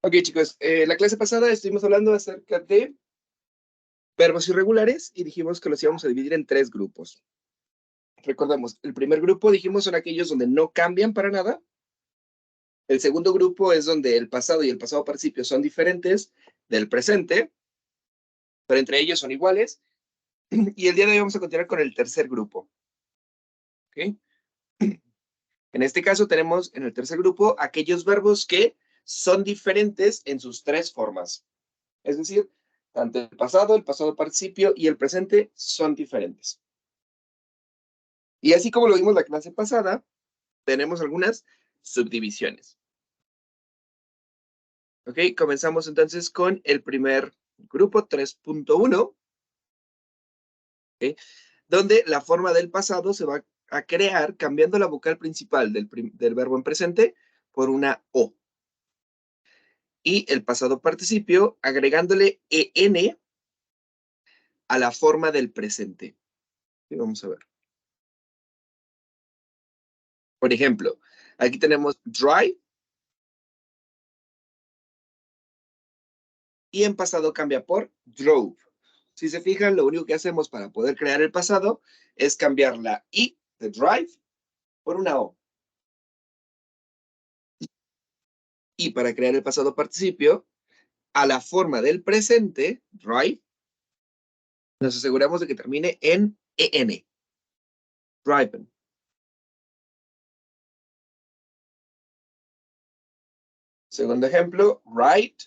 Ok, chicos, la clase pasada estuvimos hablando acerca de verbos irregulares y dijimos que los íbamos a dividir en 3 grupos. Recordemos, el primer grupo dijimos son aquellos donde no cambian para nada. El segundo grupo es donde el pasado y el pasado participio son diferentes del presente, pero entre ellos son iguales. Y el día de hoy vamos a continuar con el tercer grupo. ¿Ok? En este caso tenemos en el tercer grupo aquellos verbos que son diferentes en sus 3 formas. Es decir, tanto el pasado participio y el presente son diferentes. Y así como lo vimos la clase pasada, tenemos algunas subdivisiones. Ok, comenzamos entonces con el primer grupo, 3.1, ¿okay? Donde la forma del pasado se va a crear cambiando la vocal principal del verbo en presente por una O. Y el pasado participio agregándole EN a la forma del presente. Y vamos a ver. Por ejemplo, aquí tenemos drive y en pasado cambia por drove. Si se fijan, lo único que hacemos para poder crear el pasado es cambiar la I de drive por una O. Y para crear el pasado participio, a la forma del presente, drive, nos aseguramos de que termine en EN. Driven. Segundo ejemplo, write.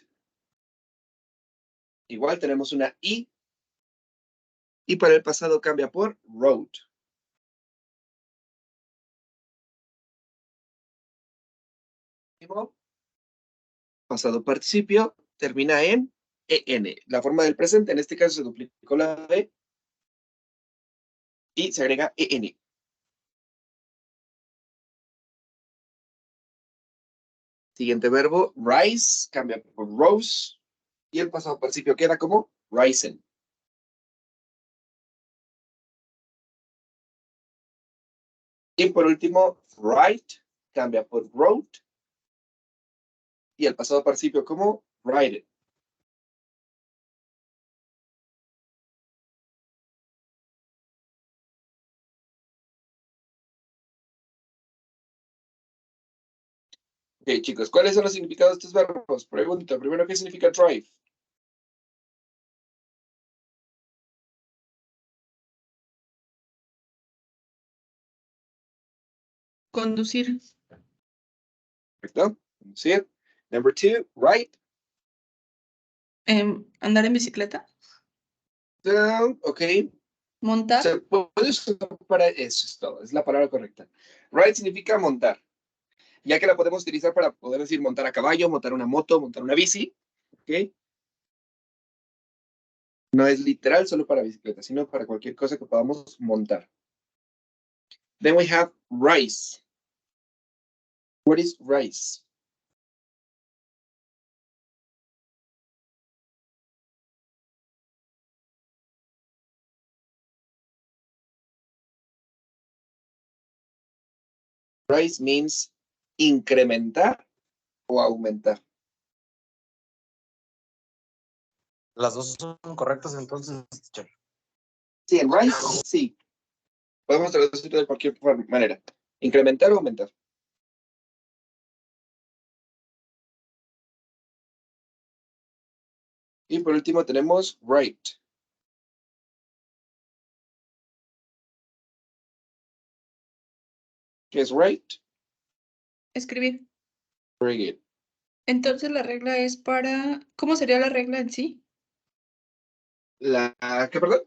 Igual tenemos una I. Y para el pasado cambia por wrote. Pasado participio termina en EN. La forma del presente, en este caso se duplicó la D y se agrega EN. Siguiente verbo, rise, cambia por rose. Y el pasado participio queda como risen. Y por último, write, cambia por wrote. Y el pasado participio como write. Ok, chicos, ¿cuáles son los significados de estos verbos? Pregunta, primero, ¿qué significa drive? Conducir. ¿Perfecto? ¿Sí? Number 2, write. Andar en bicicleta. Down, ok. Montar. Se puede usar para eso, es todo, es la palabra correcta. Ride significa montar, ya que la podemos utilizar para poder decir montar a caballo, montar una moto, montar una bici, ¿ok? No es literal solo para bicicleta, sino para cualquier cosa que podamos montar. Then we have rice. What is rice? Rise means incrementar o aumentar. Las dos son correctas entonces, teacher. Sí, en rise, sí. Podemos traducirlo de cualquier manera. Incrementar o aumentar. Y por último tenemos write. ¿Qué es write? Escribir. Very good. Entonces la regla es para... ¿Cómo sería la regla en sí? ¿Qué, perdón?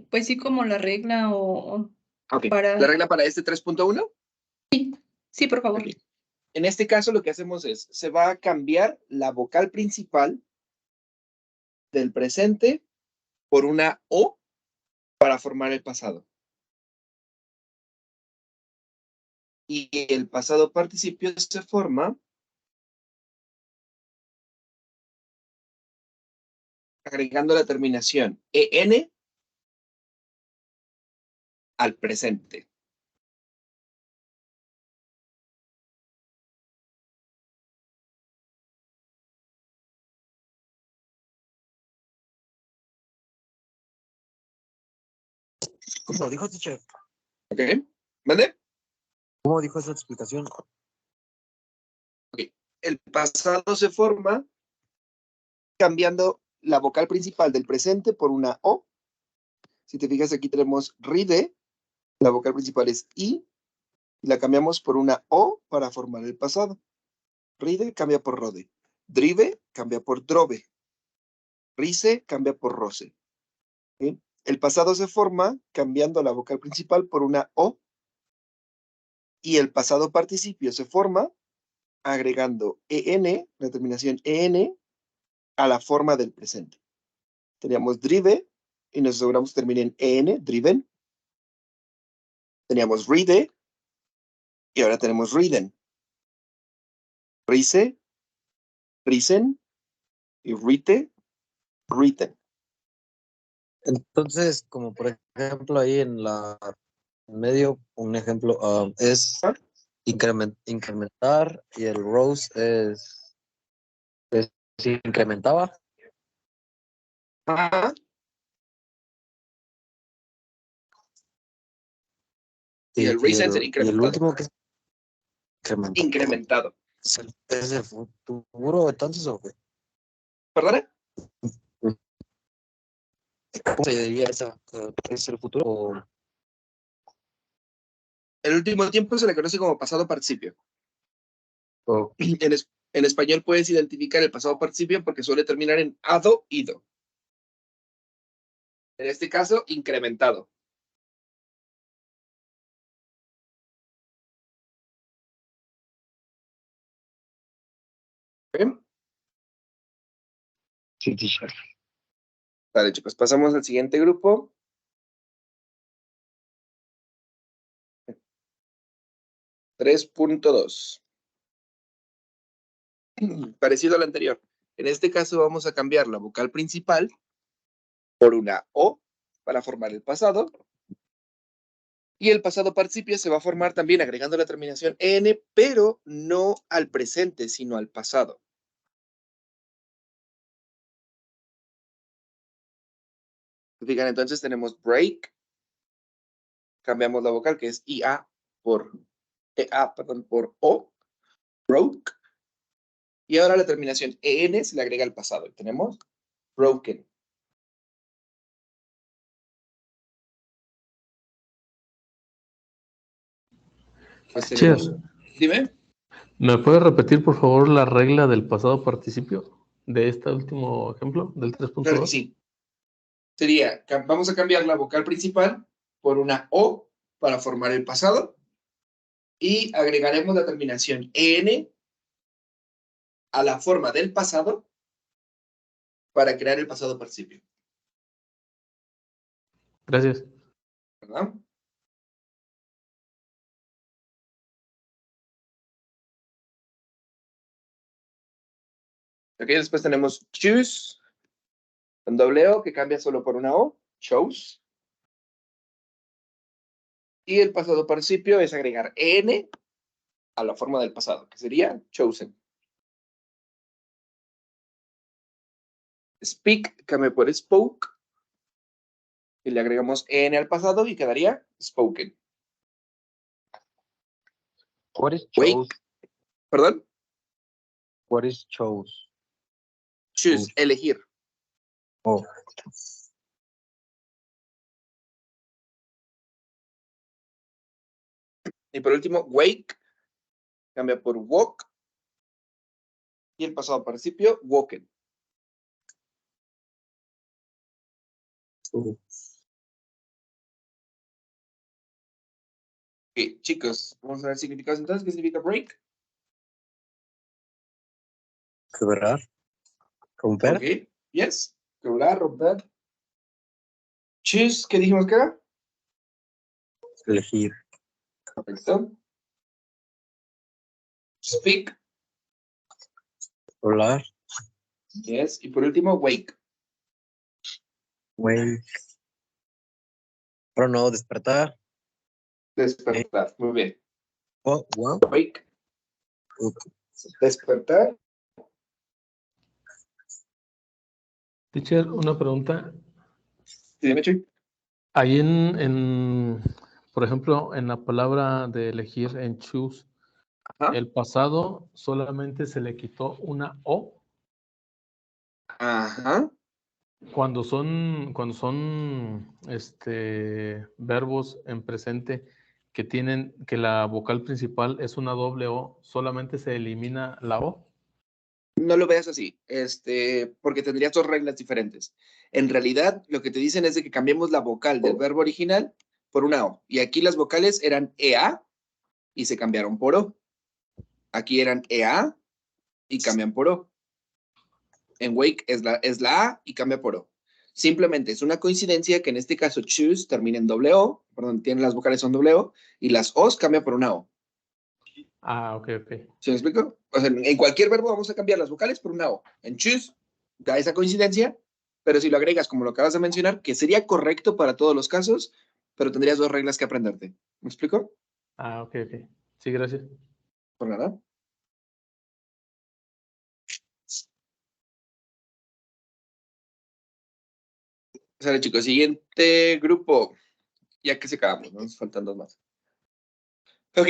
Pues sí, como la regla o Ok. para... ¿La regla para este 3.1? Sí, por favor. Ok. En este caso lo que hacemos es, se va a cambiar la vocal principal del presente por una O para formar el pasado. Y el pasado participio se forma agregando la terminación EN al presente. ¿Cómo dijo, teacher? ¿Ok? ¿Vale? ¿Cómo dijo esa explicación? El pasado se forma cambiando la vocal principal del presente por una O. Si te fijas, aquí tenemos ride, la vocal principal es I, y la cambiamos por una O para formar el pasado. Ride cambia por rode. Drive cambia por drove. Rise cambia por rose. ¿Sí? El pasado se forma cambiando la vocal principal por una O, y el pasado participio se forma agregando EN, la terminación EN, a la forma del presente. Teníamos drive, y nos aseguramos que termine en EN, driven. Teníamos ride, y ahora tenemos riden. Rise, risen, y rite, written. Entonces, como por ejemplo ahí en medio, un ejemplo es ¿Ah? incrementar y el rose es si incrementaba. Ah, y el risen sería Y el incrementado. último que es incrementado. Incrementado. ¿Es el futuro entonces o qué? ¿Perdona? ¿Cómo se diría esa? ¿Es el futuro o El último tiempo se le conoce como pasado participio. o- En español puedes identificar el pasado participio porque suele terminar en ado, ido. En este caso, incrementado. ¿Ok? sí, teacher? Vale, chicos, pasamos al siguiente grupo. (3.2). Parecido al anterior. En este caso vamos a cambiar la vocal principal por una O para formar el pasado. Y el pasado participio se va a formar también agregando la terminación en, pero no al presente, sino al pasado. Fijan, entonces tenemos break, cambiamos la vocal que es IA por por O, broke, y ahora la terminación EN se le agrega al pasado y tenemos broken. Pues tenemos, dime. ¿Me puedes repetir, por favor, la regla del pasado participio de este último ejemplo, del Claro que 3.2? sí. Sería, vamos a cambiar la vocal principal por una O para formar el pasado y agregaremos la terminación EN a la forma del pasado para crear el pasado participio. Gracias. ¿Verdad? Ok, después tenemos choose, con doble O, que cambia solo por una O, chose. Y el pasado participio es agregar EN a la forma del pasado, que sería chosen. Speak cambia por spoke. Y le agregamos EN al pasado y quedaría spoken. What is Wake, chose? perdón, What is chose? choose, elegir. Oh, Y por último, wake cambia por walk. Y el pasado participio, woken. oh. Ok, chicos, vamos a ver significados entonces. ¿Qué significa break? Quebrar, romper, Ok, yes. Quebrar, romper. Choose, ¿qué dijimos que era? elegir, Perfecto. Speak, hablar, yes. Y por último, wake. wake, pero no, despertar, Despertar. Muy bien. oh, wow, Wake, okay. despertar. Teacher, una pregunta. Sí, dime, Chuy. Ahí por ejemplo, en la palabra de elegir en choose, Ajá. el pasado solamente se le quitó una O. Ajá. Cuando son verbos en presente que la vocal principal es una doble O, solamente se elimina la O. No lo veas así, porque tendrías dos reglas diferentes. En realidad, lo que te dicen es de que cambiemos la vocal del verbo original por una O. Y aquí las vocales eran EA y se cambiaron por O. Aquí eran EA y cambian por O. En Wake es la A y cambia por O. Simplemente es una coincidencia que en este caso choose termina en doble O, perdón, tiene las vocales son doble O, y las O's cambian por una O. Ah, ok. ¿Sí me explico? O sea, en cualquier verbo vamos a cambiar las vocales por una O. En choose da esa coincidencia, pero si lo agregas como lo acabas de mencionar, que sería correcto para todos los casos, pero tendrías dos reglas que aprenderte. ¿Me explico? Ah, ok. Sí, gracias. Por nada. Sale, chicos, siguiente grupo. Ya que se acabamos, ¿no? Nos faltan dos más. Ok,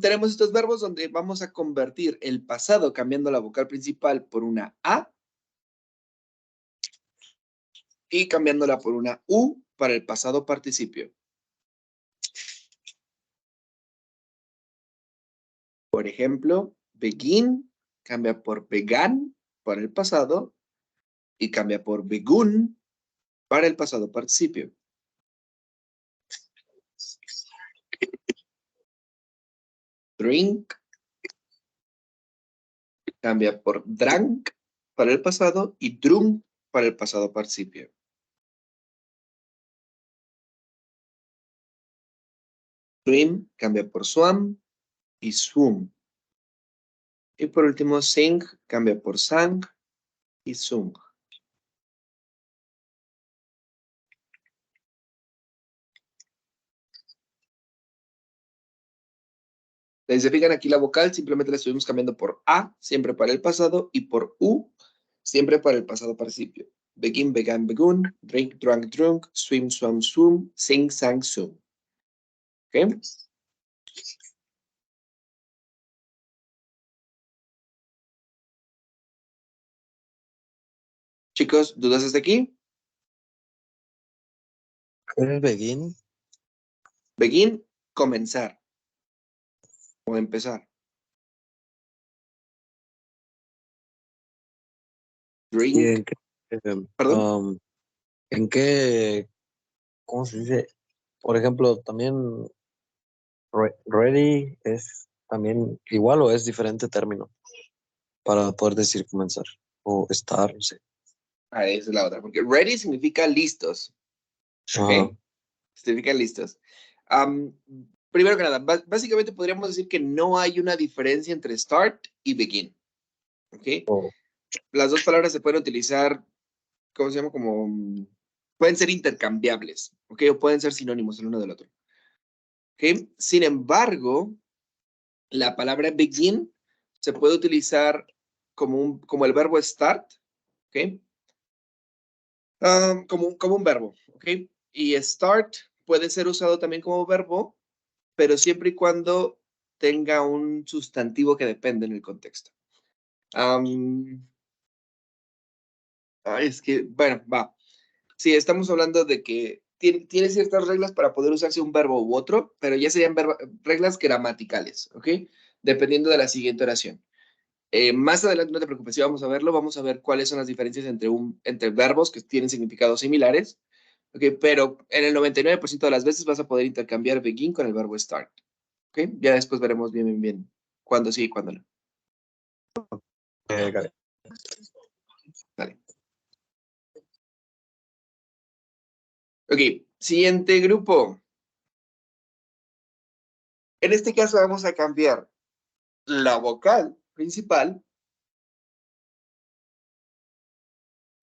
tenemos estos verbos donde vamos a convertir el pasado cambiando la vocal principal por una A y cambiándola por una U para el pasado participio. Por ejemplo, begin cambia por began para el pasado y cambia por begun para el pasado participio. Drink cambia por drank para el pasado y drunk para el pasado participio. Swim cambia por swam y swum. Y por último, sing cambia por sang y sung. Se fijan aquí la vocal, simplemente la estuvimos cambiando por A, siempre para el pasado, y por U, siempre para el pasado participio. Begin, began, begun, drink, drank, drunk, swim, swam, swum, sing, sang, sung. ¿Ok? Chicos, ¿dudas hasta aquí? ¿El begin? Begin, comenzar o empezar. ¿Y Drink, en qué, perdón. en qué, cómo se dice? Por ejemplo, también ready es también igual o es diferente término para poder decir comenzar o estar, no sé. Ah, esa es la otra, porque ready significa listos. ¿Ok? Ajá. Significa listos. Primero que nada, básicamente podríamos decir que no hay una diferencia entre start y begin. ¿Ok? O- Las dos palabras se pueden utilizar, ¿cómo se llama? Pueden ser intercambiables, ¿ok? O pueden ser sinónimos el uno del otro. ¿Ok? Sin embargo, la palabra begin se puede utilizar como el verbo start, ¿ok? Como un verbo, ¿ok? Y start puede ser usado también como verbo, pero siempre y cuando tenga un sustantivo que depende en el contexto. Es que, bueno, va. Sí, estamos hablando de que tiene ciertas reglas para poder usarse un verbo u otro, pero ya serían reglas gramaticales, ¿ok? Dependiendo de la siguiente oración. Más adelante, no te preocupes, si vamos a verlo, vamos a ver cuáles son las diferencias entre verbos que tienen significados similares, ¿ok? Pero en el 99% de las veces vas a poder intercambiar begin con el verbo start, ¿ok? Ya después veremos bien cuándo sí y cuándo no. Vale. Vale. Ok, siguiente grupo. En este caso vamos a cambiar la vocal principal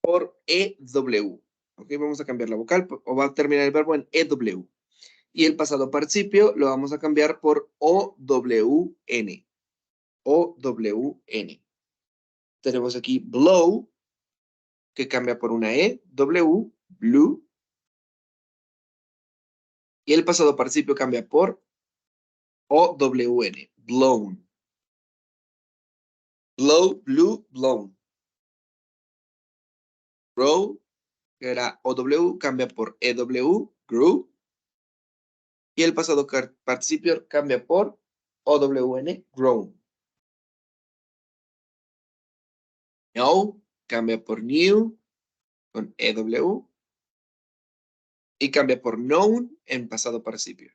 por EW. Ok, vamos a cambiar la vocal o va a terminar el verbo en EW. Y el pasado participio lo vamos a cambiar por OWN. OWN. Tenemos aquí blow, que cambia por una E, W, blue. Y el pasado participio cambia por OWN, blown. Blow, blew, blown. Grow, que era OW, cambia por EW, grew. Y el pasado participio cambia por OWN, grown. Know, cambia por new, con EW. Y cambia por known en pasado participio.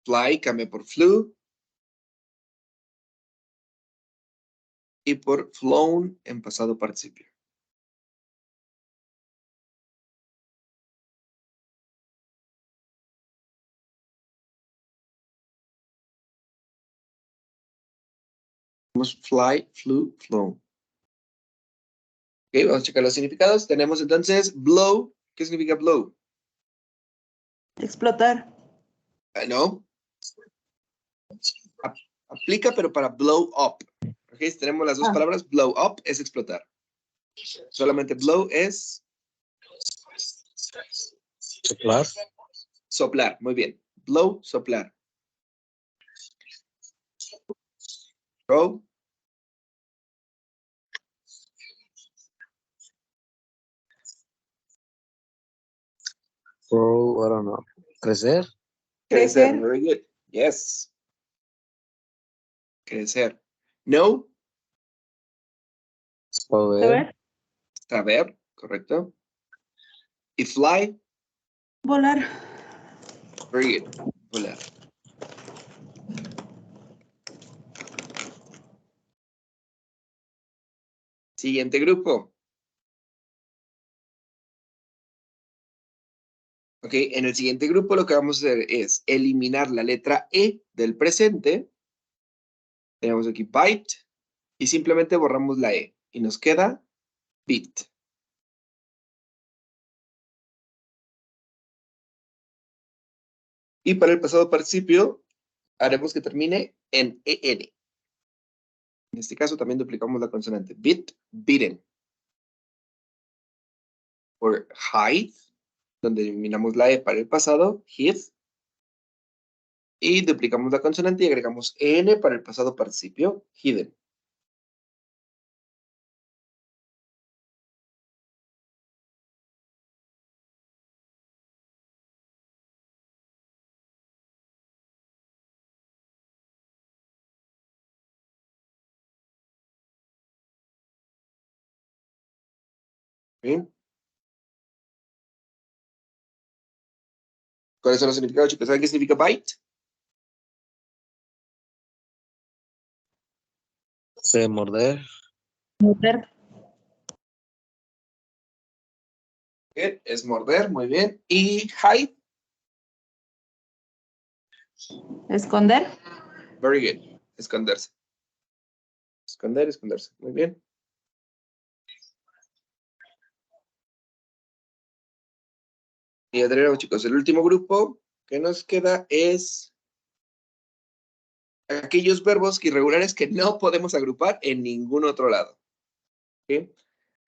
Fly cambia por flew. Y por flown en pasado participio. Tenemos fly, flew, flown. Ok, vamos a checar los significados. Tenemos entonces blow. ¿Qué significa blow? Explotar. No. Aplica, pero para blow up. Ok, tenemos las dos palabras. Blow up es explotar. Solamente blow es Soplar. soplar. Muy bien. Blow, soplar. Grow. Grow, I don't know. Crecer. Crecer. Very good. Yes. Crecer. No. Saber. Saber. Correcto. Y fly. Volar. Very good. Volar. Siguiente grupo. Ok, en el siguiente grupo lo que vamos a hacer es eliminar la letra E del presente. Tenemos aquí byte y simplemente borramos la E y nos queda bit. Y para el pasado participio haremos que termine en EN. En este caso también duplicamos la consonante. Bit, bitten. Por hide, donde eliminamos la E para el pasado, hid. Y duplicamos la consonante y agregamos EN para el pasado participio, hidden. ¿Bien? ¿Cuáles son los significados, chicos? ¿Saben qué significa byte? Se morder. Morder. Bien, es morder, muy bien. Y hide, Esconder. very good. Esconderse. Esconder, esconderse. Muy bien. Y ya tenemos, chicos, el último grupo que nos queda es aquellos verbos irregulares que no podemos agrupar en ningún otro lado. ¿Ok?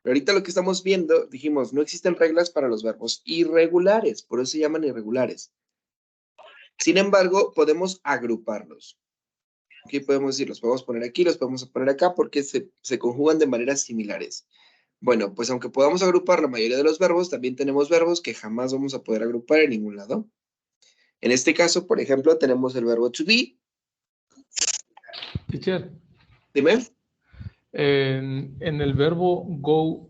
Pero ahorita lo que estamos viendo, dijimos, no existen reglas para los verbos irregulares, por eso se llaman irregulares. Sin embargo, podemos agruparlos. ¿Qué podemos decir? Los podemos poner aquí, los podemos poner acá, porque se conjugan de maneras similares. Bueno, pues aunque podamos agrupar la mayoría de los verbos, también tenemos verbos que jamás vamos a poder agrupar en ningún lado. En este caso, por ejemplo, tenemos el verbo to be. Teacher, Dime. en el verbo go,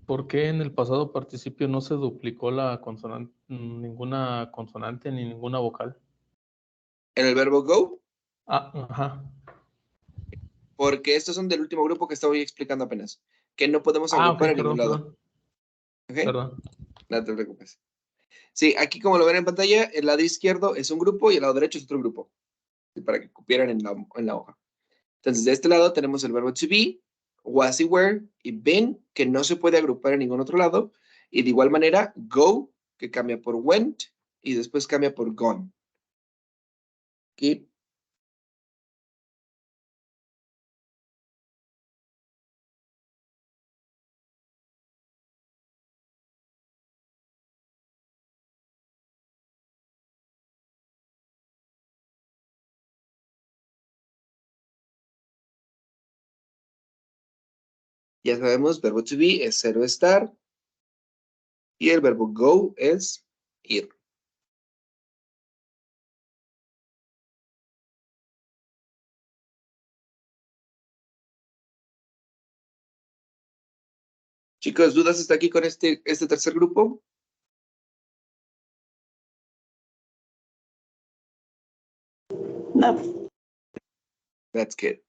¿por qué en el pasado participio no se duplicó la consonante, ninguna consonante ni ninguna vocal? En el verbo go, Ah, ajá. porque estos son del último grupo que estaba explicando apenas, que no podemos Ah, ok, agrupar en ningún perdón, lado. perdón. ¿Ok? Perdón. No te preocupes. Sí, aquí como lo ven en pantalla, el lado izquierdo es un grupo y el lado derecho es otro grupo, para que cupieran en la hoja. Entonces, de este lado tenemos el verbo to be, was y were, y been, que no se puede agrupar en ningún otro lado, y de igual manera, go, que cambia por went, y después cambia por gone. Aquí. Ya sabemos, verbo to be es 0 estar. Y el verbo go es ir. Chicos, ¿dudas hasta aquí con este tercer grupo? No. That's good.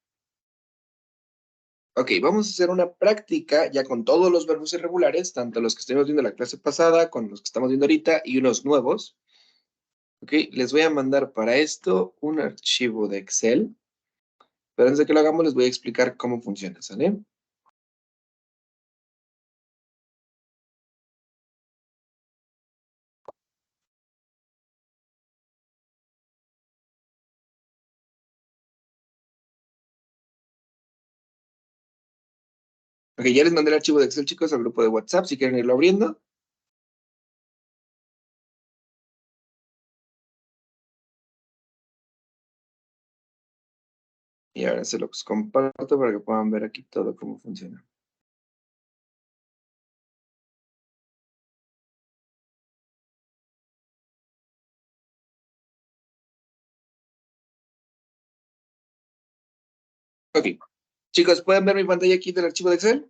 Ok, vamos a hacer una práctica ya con todos los verbos irregulares, tanto los que estuvimos viendo la clase pasada, con los que estamos viendo ahorita y unos nuevos. Ok, les voy a mandar para esto un archivo de Excel. Pero antes de que lo hagamos, les voy a explicar cómo funciona, ¿sale? Ok, ya les mandé el archivo de Excel, chicos, al grupo de WhatsApp, si quieren irlo abriendo. Y ahora se los comparto para que puedan ver aquí todo cómo funciona. Ok. Chicos, ¿pueden ver mi pantalla aquí del archivo de Excel?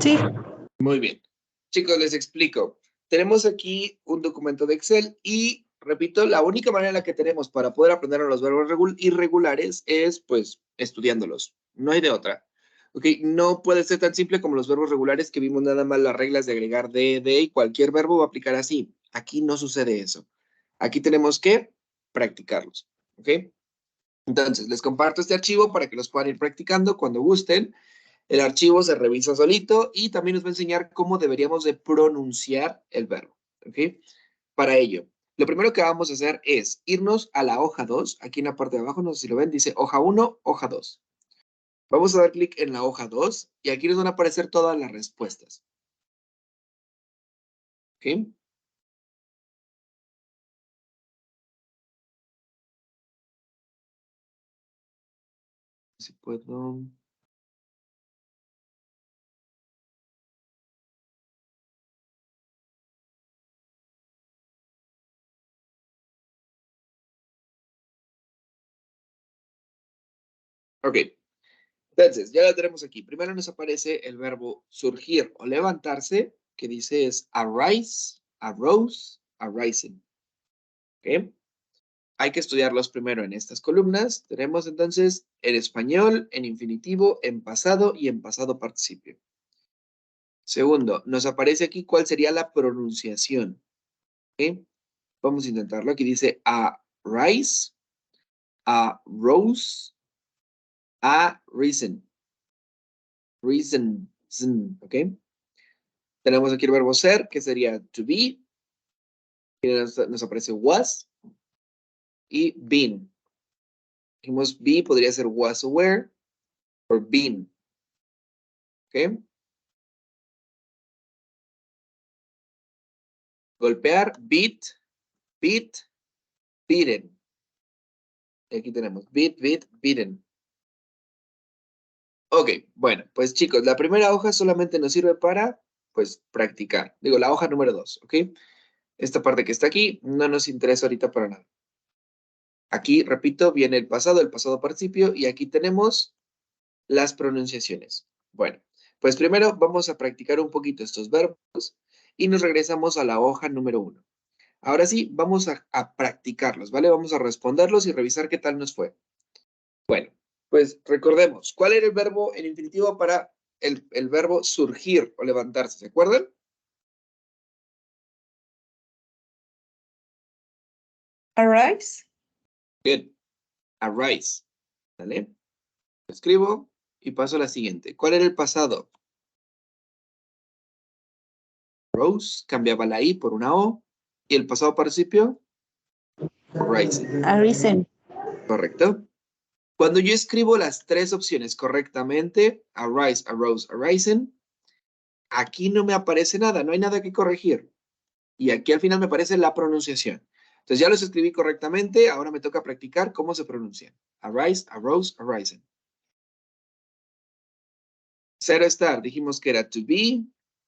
Sí. Muy bien. Chicos, les explico. Tenemos aquí un documento de Excel y, repito, la única manera en la que tenemos para poder aprender a los verbos irregulares es, pues, estudiándolos. No hay de otra. Ok, no puede ser tan simple como los verbos regulares que vimos nada más las reglas de agregar de y cualquier verbo va a aplicar así. Aquí no sucede eso. Aquí tenemos que practicarlos. ¿Ok? Entonces, les comparto este archivo para que los puedan ir practicando cuando gusten. El archivo se revisa solito y también nos va a enseñar cómo deberíamos de pronunciar el verbo. ¿Ok? Para ello, lo primero que vamos a hacer es irnos a la hoja 2. Aquí en la parte de abajo, no sé si lo ven, dice hoja 1, hoja 2. Vamos a dar clic en la hoja 2 y aquí nos van a aparecer todas las respuestas. ¿Ok? Si puedo... Ok. Entonces, ya la tenemos aquí. Primero nos aparece el verbo surgir o levantarse, que dice es arise, arose, arising. ¿Ok? Hay que estudiarlos primero en estas columnas. Tenemos entonces en español, en infinitivo, en pasado y en pasado participio. Segundo, nos aparece aquí cuál sería la pronunciación. ¿Ok? Vamos a intentarlo. Aquí dice arise, arose, arisen. Reason, ¿ok? Tenemos aquí el verbo ser, que sería to be. Y nos aparece was y been. Dijimos be podría ser was aware o been. ¿Ok? Golpear, beat, beaten. Y aquí tenemos beat, beaten. Ok, bueno, pues chicos, la primera hoja solamente nos sirve para, pues, practicar. Digo, la hoja número 2, ¿ok? Esta parte que está aquí no nos interesa ahorita para nada. Aquí, repito, viene el pasado participio, y aquí tenemos las pronunciaciones. Bueno, pues primero vamos a practicar un poquito estos verbos y nos regresamos a la hoja número 1. Ahora sí, vamos a practicarlos, ¿vale? Vamos a responderlos y revisar qué tal nos fue. Bueno, pues recordemos, ¿cuál era el verbo en infinitivo para el verbo surgir o levantarse? ¿Se acuerdan? Arise. Bien, arise, ¿vale? Lo escribo y paso a la siguiente. ¿Cuál era el pasado? Rose, cambiaba la I por una O. ¿Y el pasado participio? Rising. Arisen. Correcto. Cuando yo escribo las tres opciones correctamente, arise, arose, arisen, aquí no me aparece nada, no hay nada que corregir. Y aquí al final me aparece la pronunciación. Entonces ya los escribí correctamente, ahora me toca practicar cómo se pronuncian. Arise, arose, arisen. Zero estar, dijimos que era to be,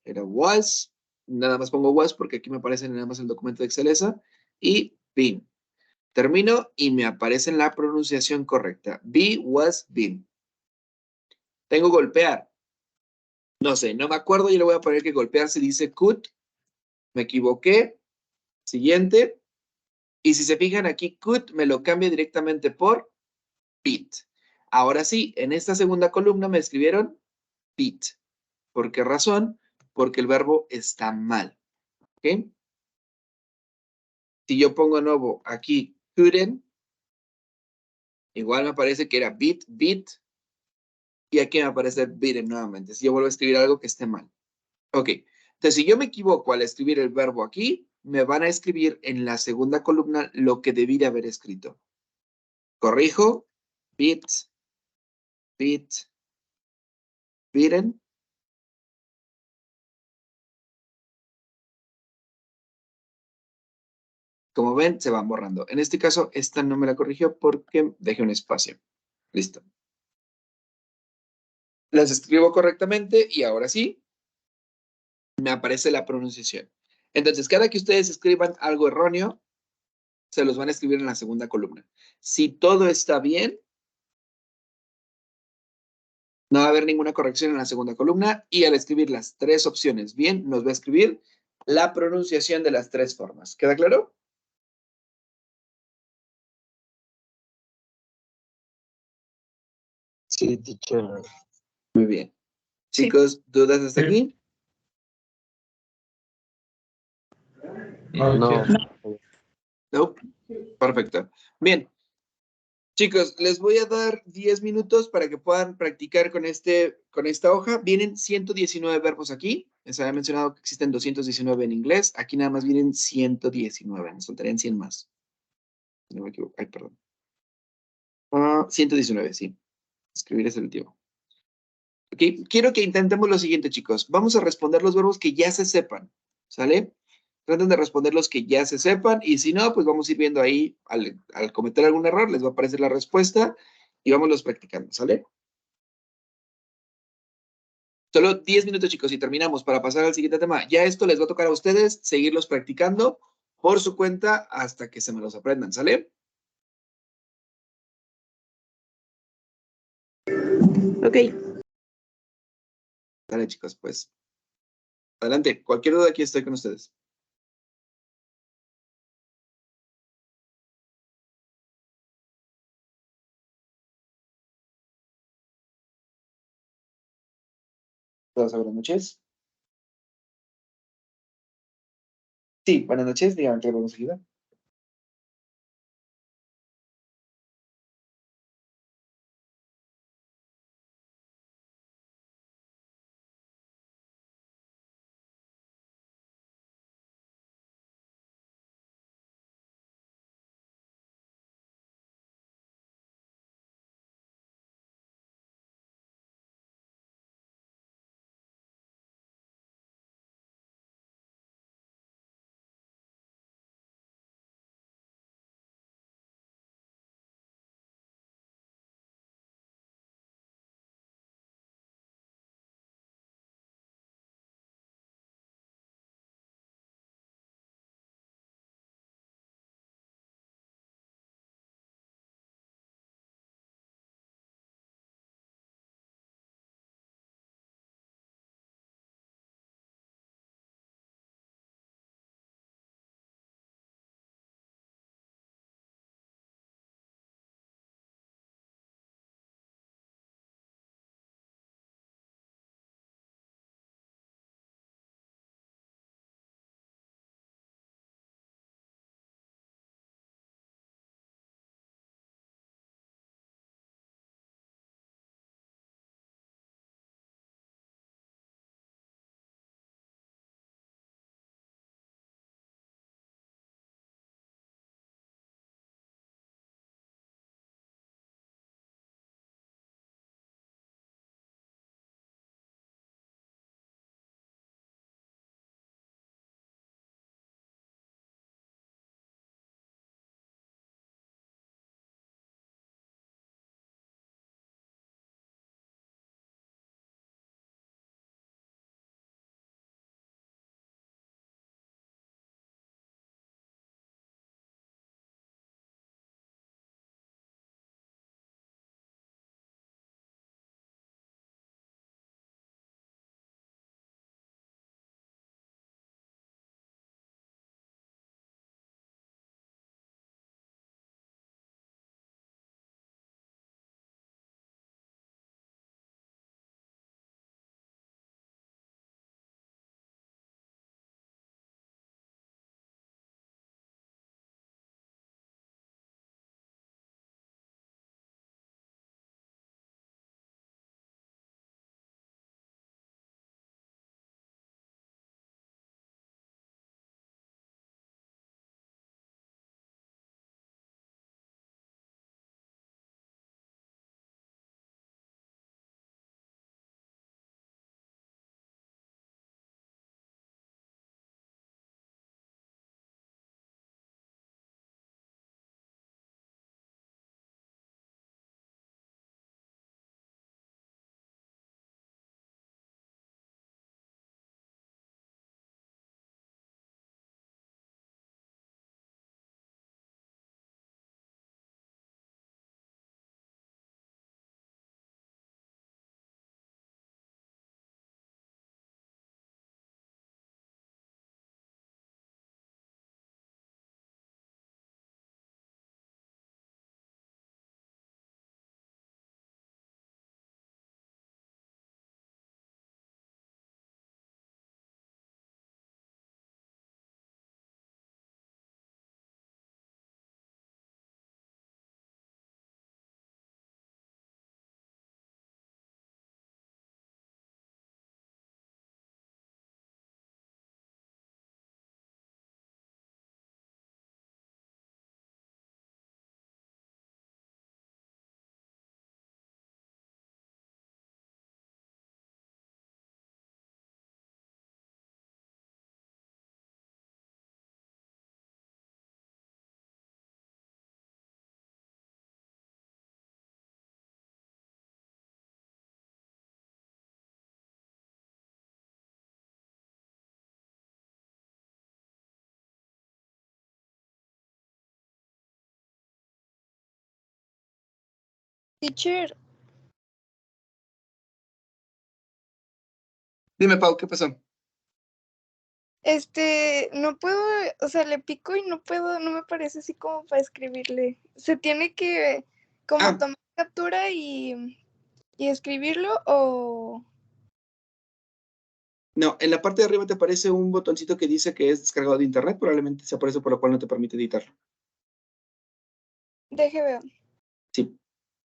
era was, nada más pongo was porque aquí me aparece nada más el documento de Excel esa, y been. Termino y me aparece la pronunciación correcta. Be, was, been. Tengo golpear. No sé, no me acuerdo, yo le voy a poner que golpear se dice could. Me equivoqué. Siguiente. Y si se fijan aquí, could me lo cambia directamente por beat. Ahora sí, en esta segunda columna me escribieron beat. ¿Por qué razón? Porque el verbo está mal. ¿Ok? Si yo pongo nuevo aquí couldn't, igual me aparece que era beat, beat. Y aquí me aparece beaten nuevamente. Si yo vuelvo a escribir algo que esté mal. Ok. Entonces, si yo me equivoco al escribir el verbo aquí, me van a escribir en la segunda columna lo que debí de haber escrito. Corrijo. Beat, beat, beaten. Como ven, se van borrando. En este caso, esta no me la corrigió porque dejé un espacio. Listo. Las escribo correctamente y ahora sí, me aparece la pronunciación. Entonces, cada que ustedes escriban algo erróneo, se los van a escribir en la segunda columna. Si todo está bien, no va a haber ninguna corrección en la segunda columna y al escribir las tres opciones bien, nos va a escribir la pronunciación de las tres formas. ¿Queda claro? Sí, teacher. Muy bien. Sí. Chicos, ¿dudas hasta Sí. aquí? No, No. No. Perfecto. Bien. Chicos, les voy a dar 10 minutos para que puedan practicar con esta hoja. Vienen 119 verbos aquí. Les había mencionado que existen 219 en inglés. Aquí nada más vienen 119. Nos faltarían 100 más. Si no me equivoco. Ay, perdón. 119, sí. Escribir es el último. Ok, quiero que intentemos lo siguiente, chicos. Vamos a responder los verbos que ya se sepan. ¿Sale? Traten de responder los que ya se sepan y si no, pues vamos a ir viendo ahí, al cometer algún error, les va a aparecer la respuesta y vámonos practicando, ¿sale? Solo 10 minutos, chicos, y terminamos para pasar al siguiente tema. Ya esto les va a tocar a ustedes seguirlos practicando por su cuenta hasta que se me los aprendan, ¿sale? Ok. Dale, chicos, pues. Adelante. Cualquier duda, aquí estoy con ustedes. Todas buenas noches. Sí, buenas noches. Díganme qué podemos ayudar. Teacher, Dime, Pau, ¿qué pasó? no puedo, o sea, le pico y no puedo, no me parece así como para escribirle. Se tiene que como Ah. tomar captura y escribirlo o... No, en la parte de arriba te aparece un botoncito que dice que es descargado de internet, probablemente sea por eso por lo cual no te permite editarlo. Deje ver. Sí.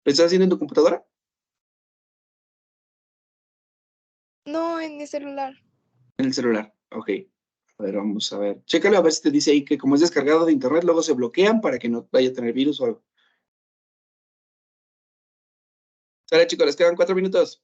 ¿Lo estás haciendo en tu computadora? No, en mi celular. En el celular. Ok. A ver, vamos a ver. Chécalo a ver si te dice ahí que como es descargado de internet, luego se bloquean para que no vaya a tener virus o algo. Sale, chicos, les quedan 4 minutos.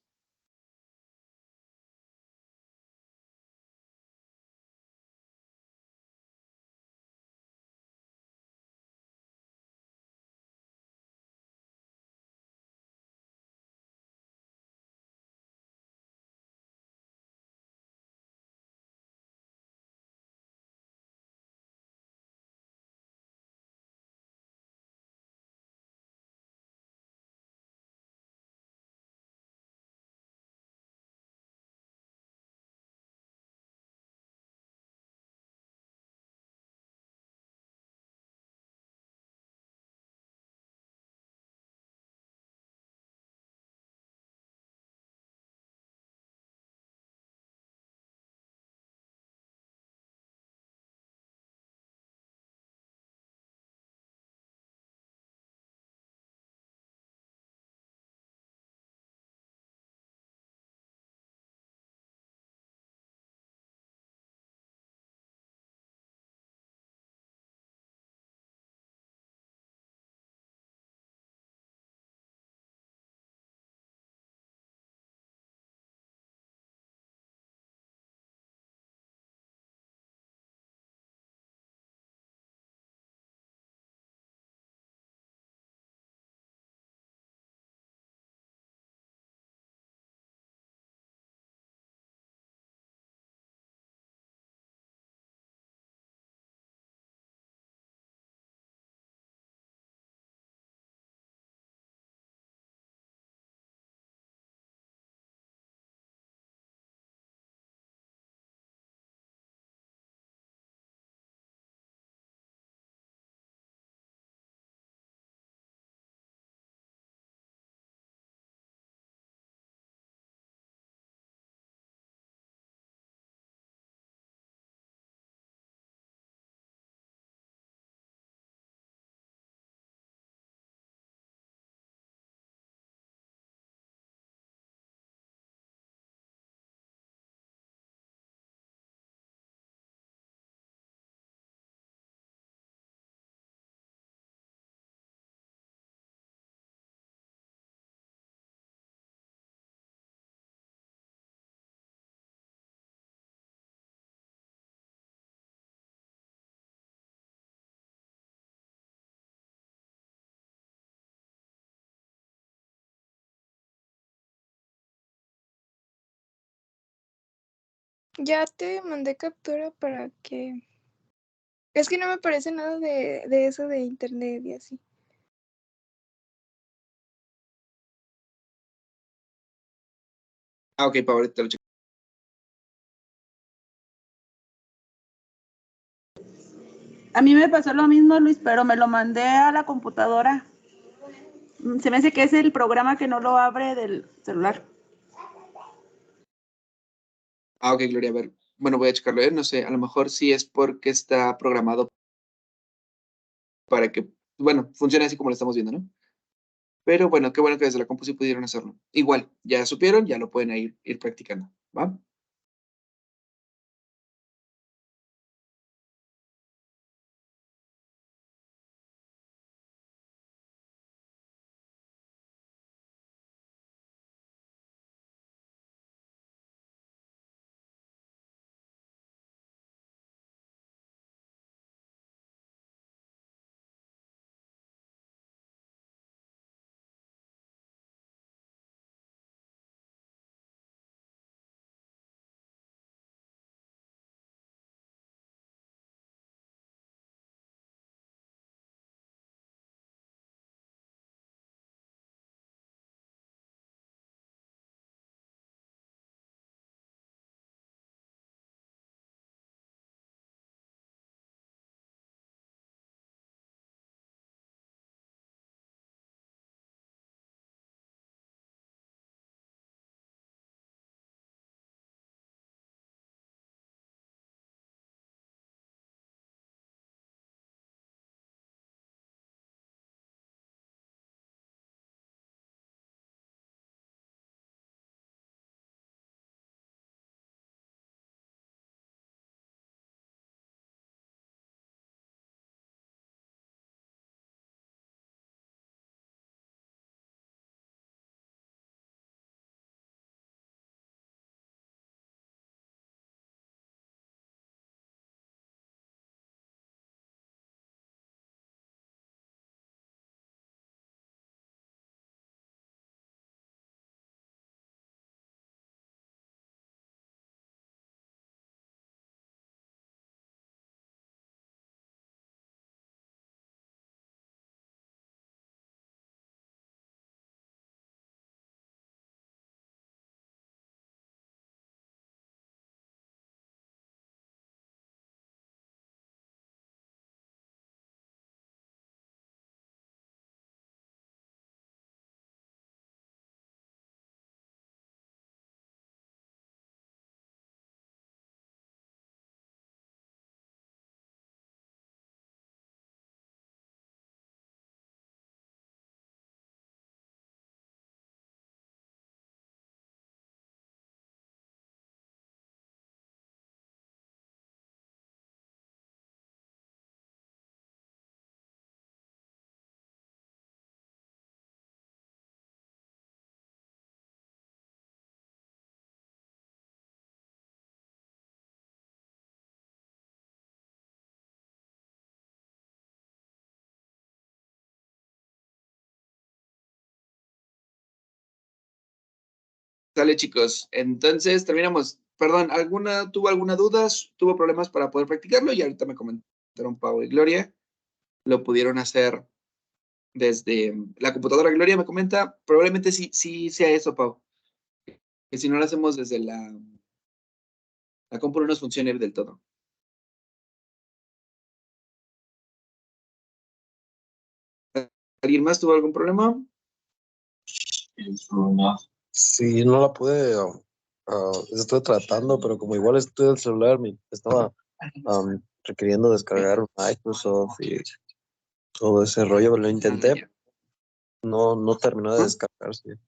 Ya te mandé captura para que... Es que no me parece nada de eso de internet y así. Ah, ok, Pau, ahorita lo checo. A mí me pasó lo mismo, Luis, pero me lo mandé a la computadora. Se me hace que es el programa que no lo abre del celular. Ah, ok, Gloria, a ver. Bueno, voy a checarlo, ¿eh? No sé, a lo mejor sí es porque está programado para que, bueno, funcione así como lo estamos viendo, ¿no? Pero bueno, qué bueno que desde la compu sí pudieron hacerlo. Igual, ya supieron, ya lo pueden ir practicando, ¿va? Sale, chicos. Entonces, terminamos. Perdón, ¿tuvo alguna duda? ¿Tuvo problemas para poder practicarlo? Y ahorita me comentaron Pau y Gloria. Lo pudieron hacer desde la computadora. Gloria me comenta, probablemente sí sea eso, Pau. Que si no lo hacemos desde la compu no nos funcione del todo. ¿Alguien más tuvo algún problema? Sí, no la pude, estoy tratando, pero como igual estoy el celular, me estaba requiriendo descargar Microsoft y todo ese rollo, lo intenté, Ya. no terminó de ¿No? descargarse.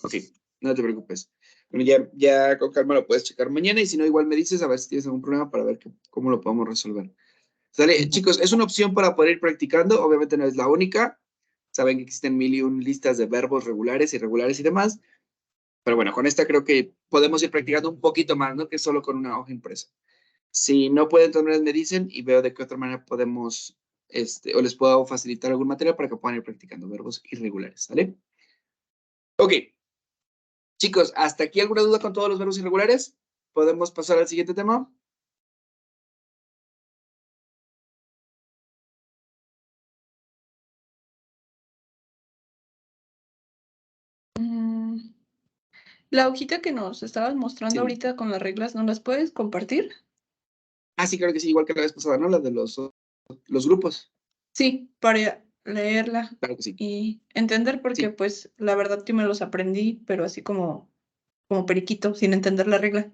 Ok, no te preocupes. Bueno, ya con calma lo puedes checar mañana y si no, igual me dices a ver si tienes algún problema para ver cómo lo podemos resolver. ¿Sale? Chicos, es una opción para poder ir practicando, obviamente no es la única. Saben que existen mil y un listas de verbos regulares, irregulares y demás. Pero bueno, con esta creo que podemos ir practicando un poquito más, ¿no? Que solo con una hoja impresa. Si no pueden, entonces me dicen y veo de qué otra manera podemos, o les puedo facilitar algún material para que puedan ir practicando verbos irregulares, ¿sale? Ok. Chicos, ¿hasta aquí alguna duda con todos los verbos irregulares? ¿Podemos pasar al siguiente tema? Mm, La hojita que nos estabas mostrando Sí. ahorita con las reglas, ¿no las puedes compartir? Ah, sí, claro que sí, igual que la vez pasada, ¿no? La de los grupos. Sí, para leerla Claro que sí. y entender porque Sí, pues la verdad yo me los aprendí, pero así como periquito, sin entender la regla.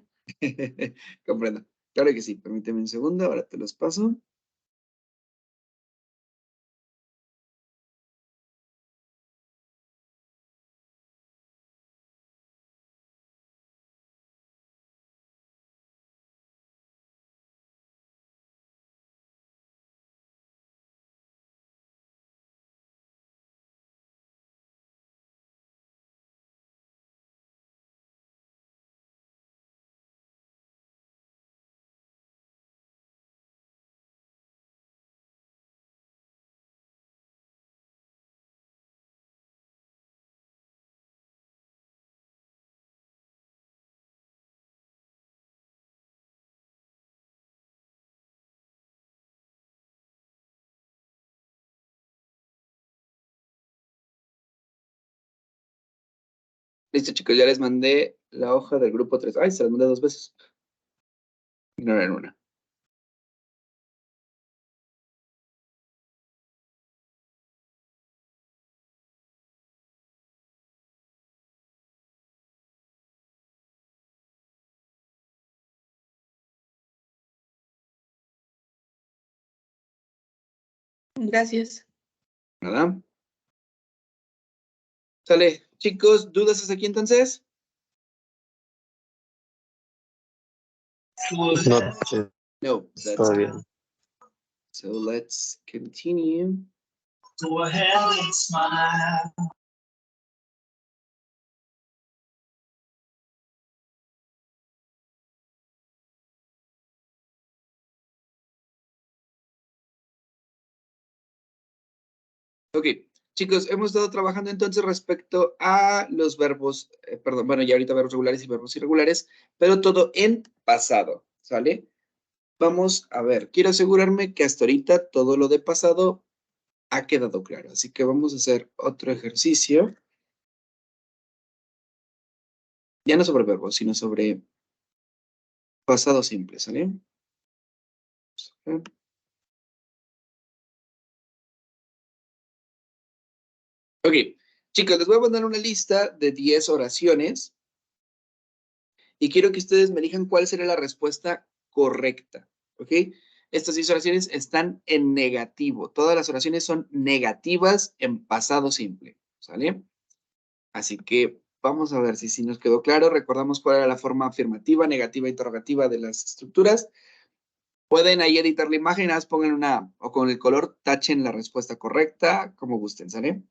comprendo. Claro que sí, permíteme un segundo, ahora te los paso. Listo, chicos, ya les mandé la hoja del grupo 3. Ay, se las mandé 2 veces. Ignoren una. Gracias. Nada. Sale, chicos, ¿dudas hasta aquí entonces? No, sí, No, that's todo fine. bien. So let's continue. Go ahead and smile. Ok, chicos, hemos estado trabajando entonces respecto a los verbos, perdón, bueno, ya ahorita verbos regulares y verbos irregulares, pero todo en pasado, ¿sale? Vamos a ver, quiero asegurarme que hasta ahorita todo lo de pasado ha quedado claro, así que vamos a hacer otro ejercicio, ya no sobre verbos, sino sobre pasado simple, ¿sale? Ok, chicos, les voy a mandar una lista de 10 oraciones y quiero que ustedes me digan cuál sería la respuesta correcta, ¿ok? Estas 10 oraciones están en negativo. Todas las oraciones son negativas en pasado simple, ¿sale? Así que vamos a ver si nos quedó claro. Recordamos cuál era la forma afirmativa, negativa, interrogativa de las estructuras. Pueden ahí editar la imagen, nada más pongan o con el color tachen la respuesta correcta, como gusten, ¿sale?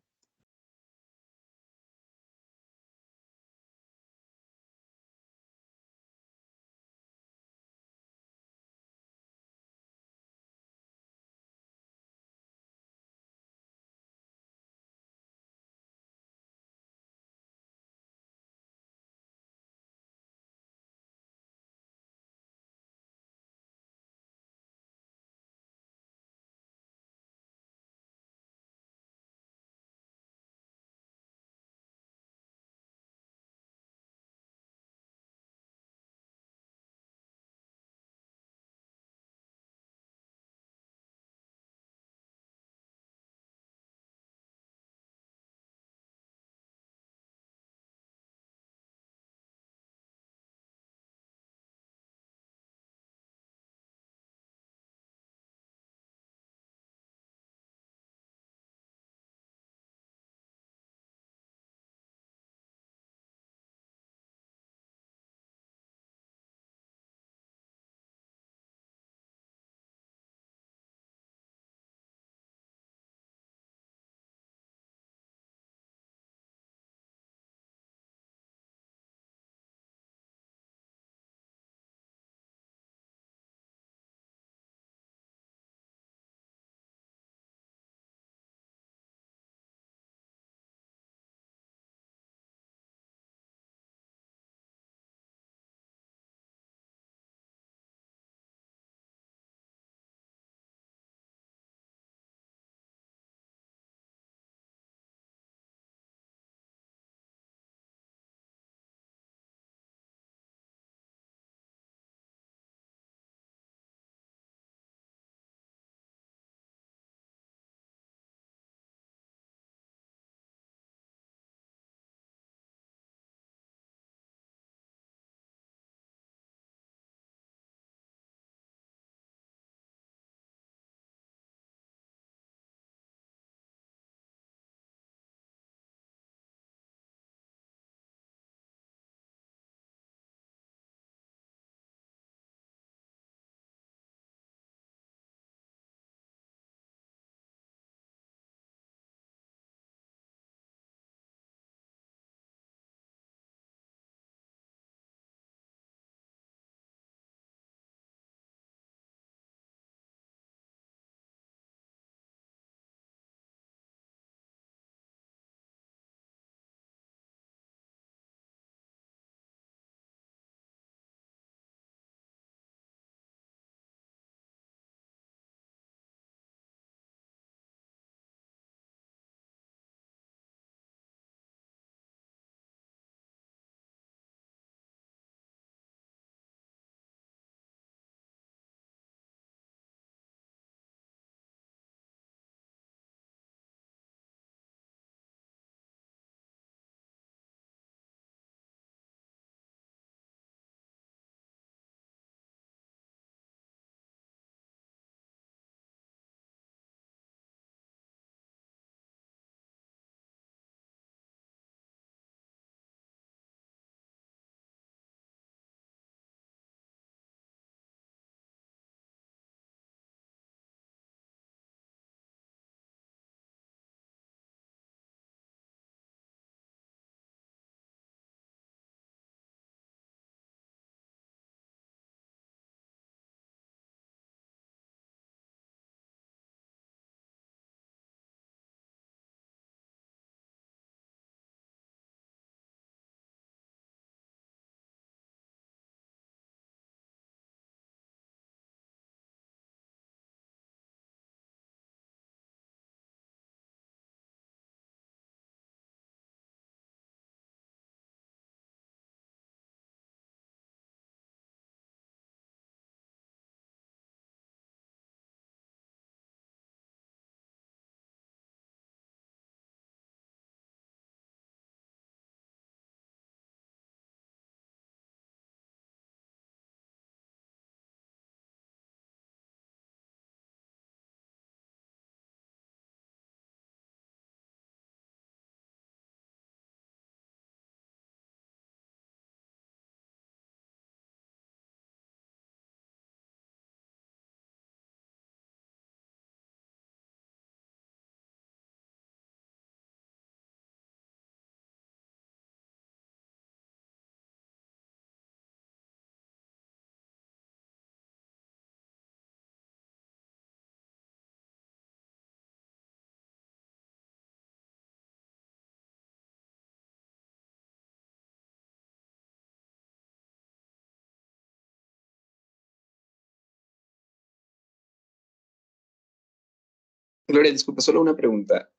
Gloria, disculpa, solo una pregunta.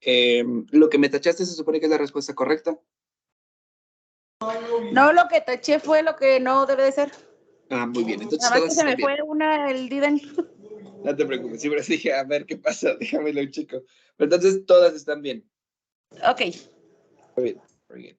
¿Lo que me tachaste se supone que es la respuesta correcta? No, lo que taché fue lo que no debe de ser. Ah, muy bien. Entonces Nada más que todas se me están bien. fue una, el didn't. No te preocupes. Siempre dije, a ver qué pasa, déjamelo, chico. Pero entonces todas están bien. Ok. Muy bien, muy bien.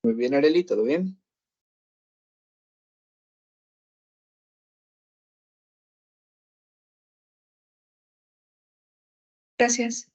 Muy bien, Areli, ¿todo bien? Gracias.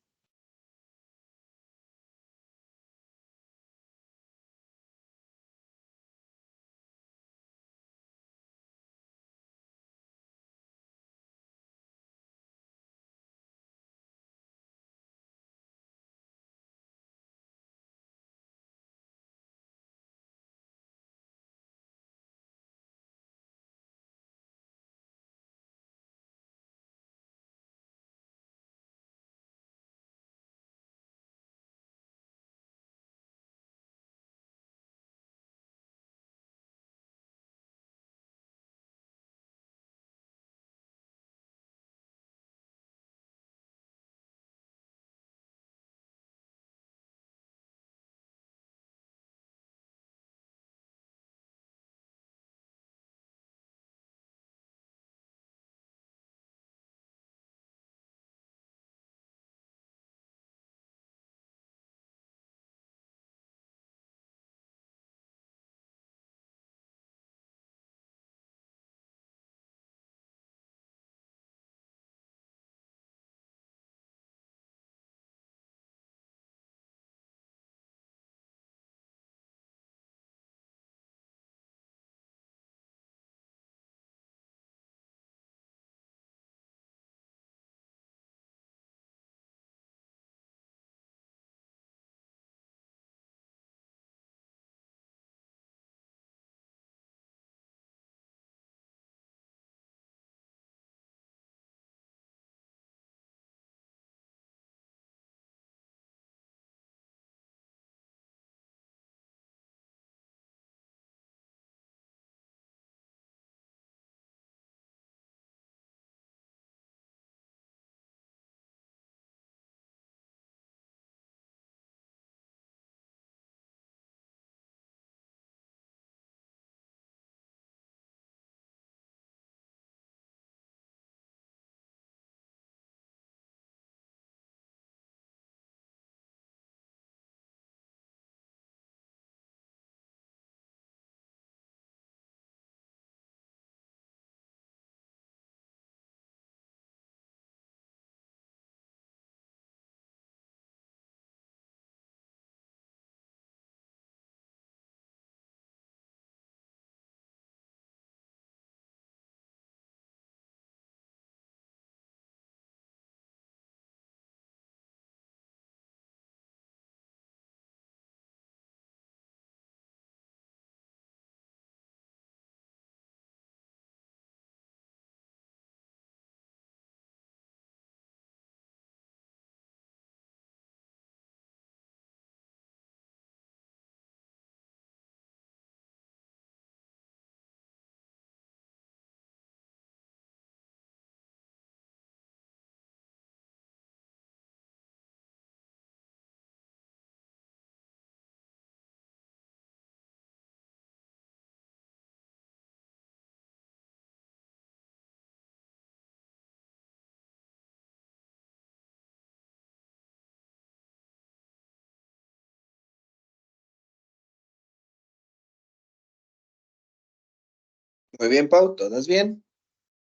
Muy bien, Pau, ¿todas bien?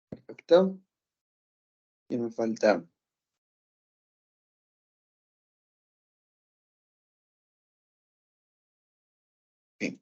Perfecto. Y me falta. Ok.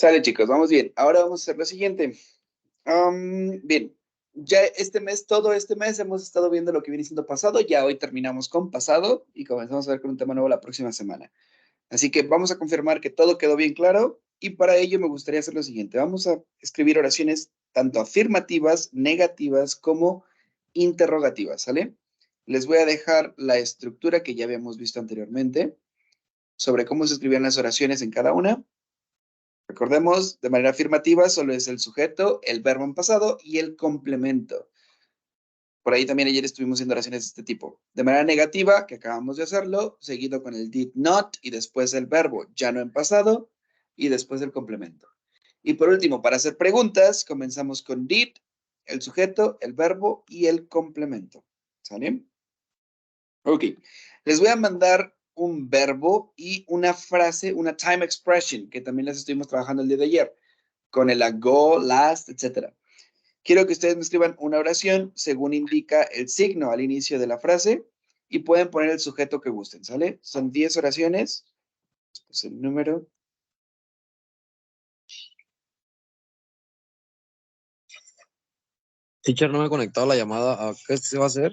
Sale, chicos, vamos bien. Ahora vamos a hacer lo siguiente. Bien, ya todo este mes hemos estado viendo lo que viene siendo pasado. Ya hoy terminamos con pasado y comenzamos a ver con un tema nuevo la próxima semana. Así que vamos a confirmar que todo quedó bien claro y para ello me gustaría hacer lo siguiente. Vamos a escribir oraciones tanto afirmativas, negativas como interrogativas, ¿sale? Les voy a dejar la estructura que ya habíamos visto anteriormente sobre cómo se escribían las oraciones en cada una. Recordemos, de manera afirmativa solo es el sujeto, el verbo en pasado y el complemento. Por ahí también ayer estuvimos haciendo oraciones de este tipo. De manera negativa, que acabamos de hacerlo, seguido con el did not y después el verbo ya no en pasado y después el complemento. Y por último, para hacer preguntas, comenzamos con did, el sujeto, el verbo y el complemento. ¿Sale? Ok. Les voy a mandar un verbo y una frase, una time expression, que también las estuvimos trabajando el día de ayer, con el ago, last, etc. Quiero que ustedes me escriban una oración según indica el signo al inicio de la frase y pueden poner el sujeto que gusten, ¿sale? Son 10 oraciones. Pues el número. Teacher, no me he conectado a la llamada. ¿A qué se va a hacer?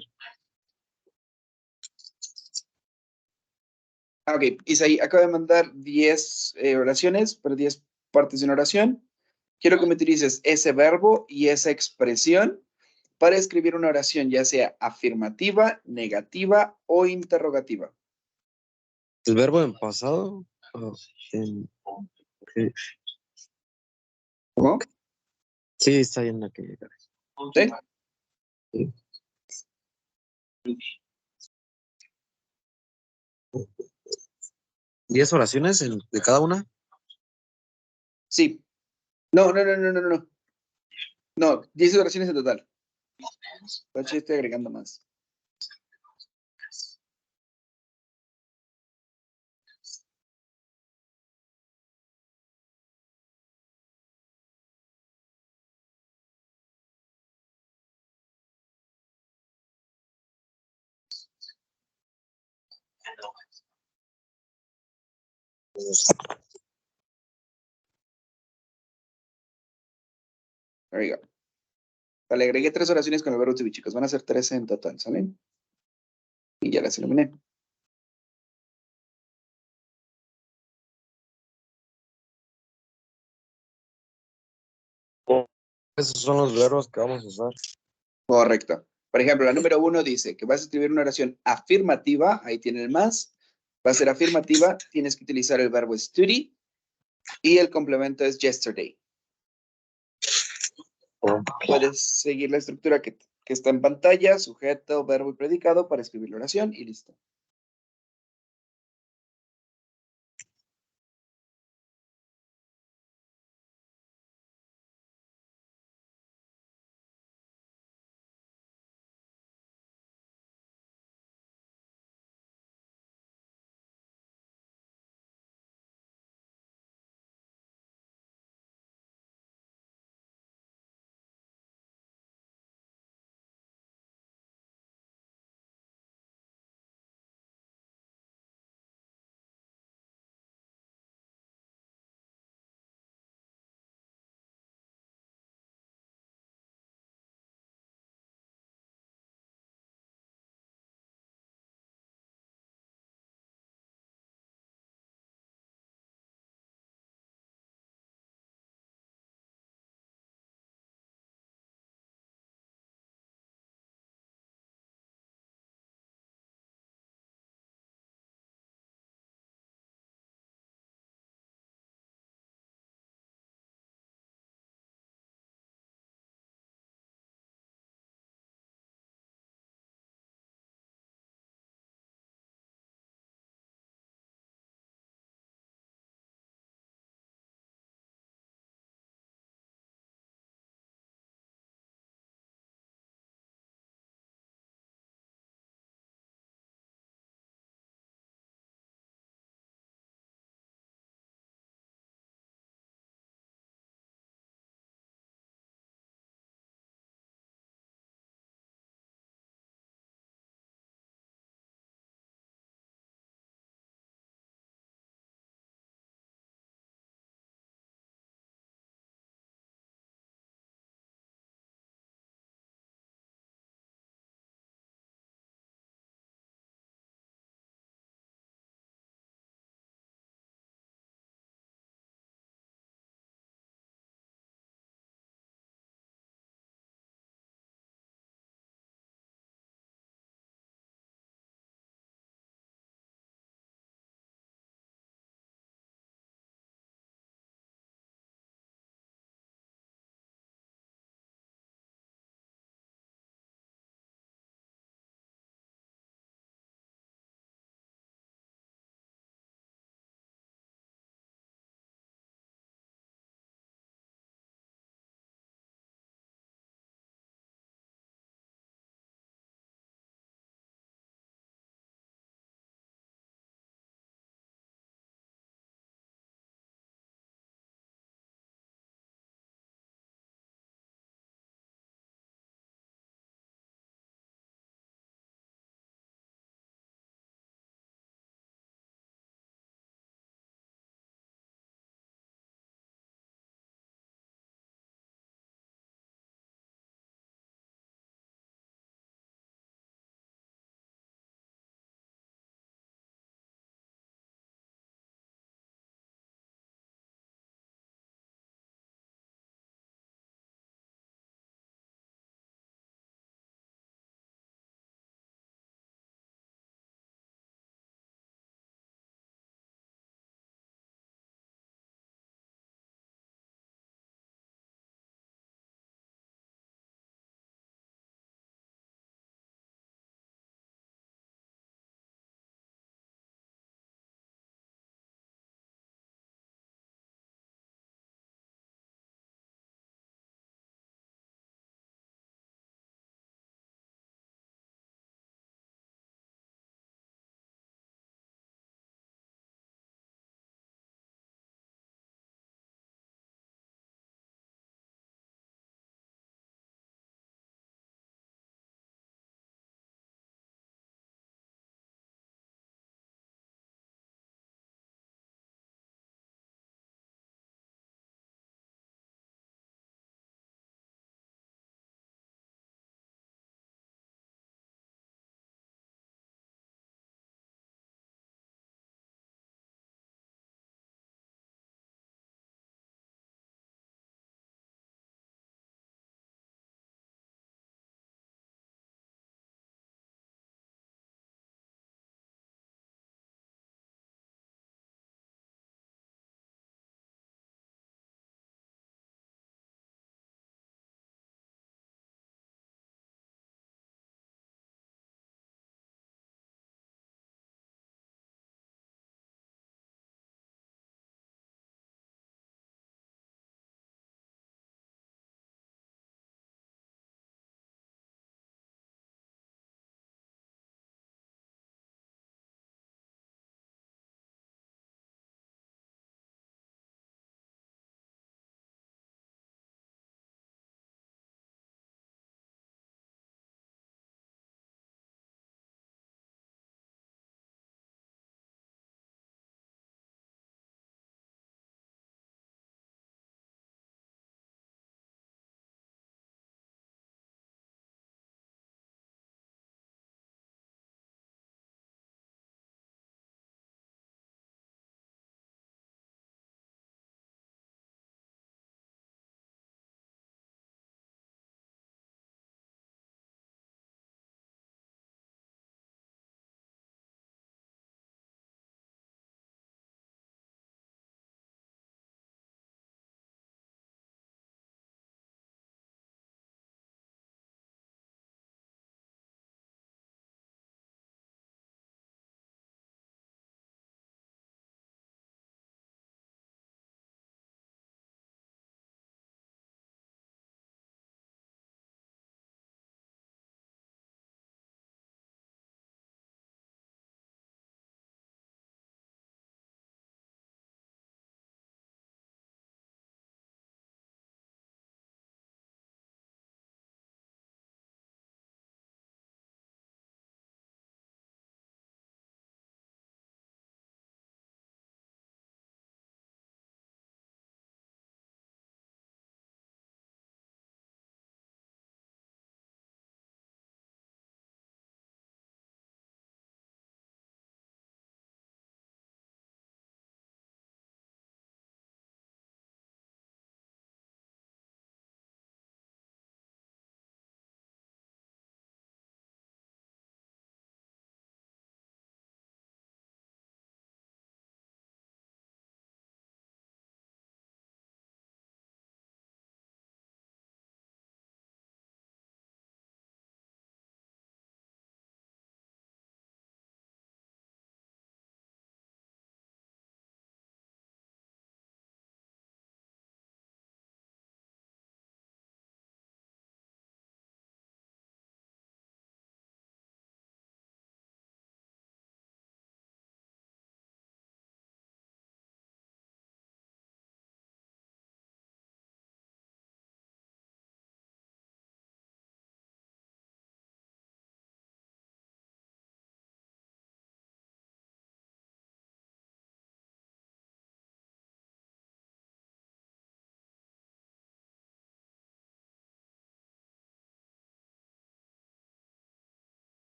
Ok, Isaí, acabo de mandar 10 oraciones, pero 10 partes de una oración. Quiero que me utilices ese verbo y esa expresión para escribir una oración, ya sea afirmativa, negativa o interrogativa. ¿El verbo en pasado? Sí, ¿Cómo? sí, está bien la que. ¿Sí? Sí. 10 oraciones de cada una. Sí. No. No, 10 oraciones en total. Estoy agregando más. There you go. Le agregué 3 oraciones con el verbo to be, chicos. Van a ser 13 en total, ¿salen? Y ya las eliminé. Esos son los verbos que vamos a usar. Correcto. Por ejemplo, la número 1 dice que vas a escribir una oración afirmativa, ahí tiene el más. Va a ser afirmativa, tienes que utilizar el verbo study y el complemento es yesterday. Puedes seguir la estructura que está en pantalla, sujeto, verbo y predicado para escribir la oración y listo.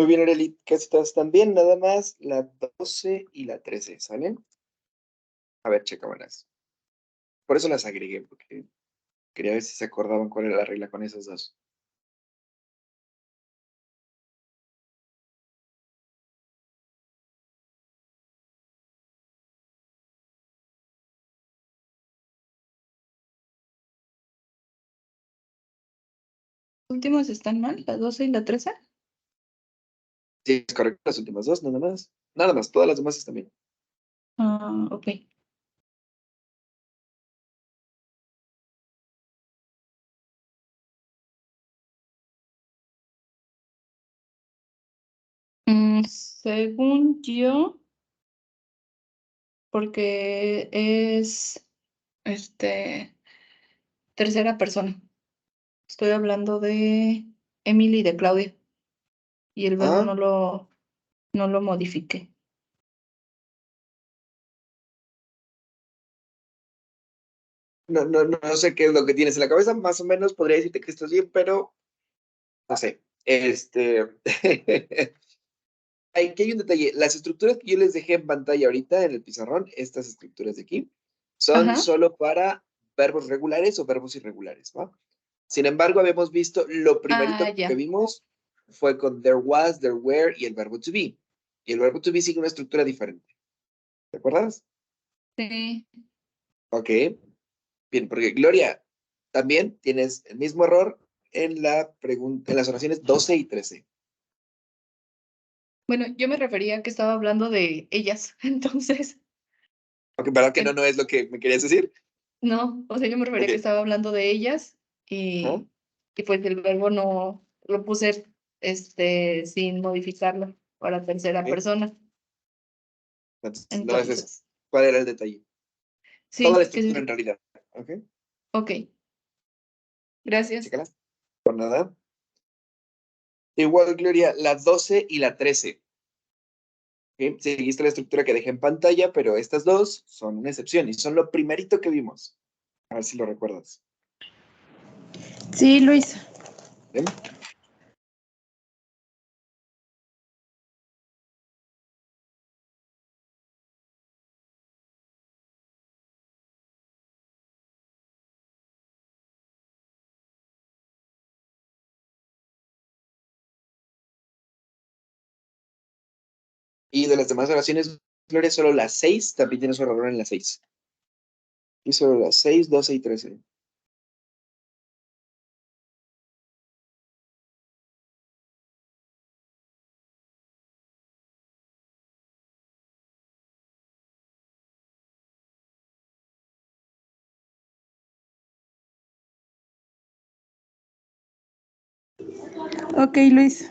Muy bien, Arely, casi todas están bien, nada más la 12 y la 13, ¿salen? A ver, chécamelas. Por eso las agregué, porque quería ver si se acordaban cuál era la regla con esas dos. Últimos están mal, la 12 y la 13. Sí, es correcto, las últimas dos, nada más. Nada más, todas las demás están bien. Ah, ok. Según yo, porque es tercera persona. Estoy hablando de Emily y de Claudia. Y el verbo Ah, no lo modifiqué. no sé qué es lo que tienes en la cabeza, más o menos podría decirte que estás bien, pero no sé. Aquí hay un detalle. Las estructuras que yo les dejé en pantalla ahorita en el pizarrón, estas estructuras de aquí, son Ajá. solo para verbos regulares o verbos irregulares, ¿va? Sin embargo, habíamos visto, lo Ah, primerito que ya. vimos fue con there was, there were y el verbo to be. Y el verbo to be sigue una estructura diferente. ¿Te acuerdas? Sí. Ok. Bien, porque Gloria, también tienes el mismo error en la pregunta, en las oraciones 12 y 13. Bueno, yo me refería a que estaba hablando de ellas. Entonces, Ok, ¿verdad que en- no es lo que me querías decir? no, o sea, yo me refería a que Ok. estaba hablando de ellas Ajá. y pues el verbo no lo puse sin modificarlo para tercera Ok. persona. Entonces, no es eso. Entonces, ¿Cuál era el detalle? Toda la sí, estructura en realidad. Ok. ok, gracias. Chécalas. Por nada. Igual, Gloria, la 12 y la 13. ¿Ok? Seguiste la estructura que dejé en pantalla, pero estas dos son una excepción y son lo primerito que vimos. A ver si lo recuerdas. Sí, Luis. ¿Bien? Y de las demás oraciones, Gloria, solo las 6 también tiene su error en las 6. Y solo las 6, 12 y 13. Ok, Luis.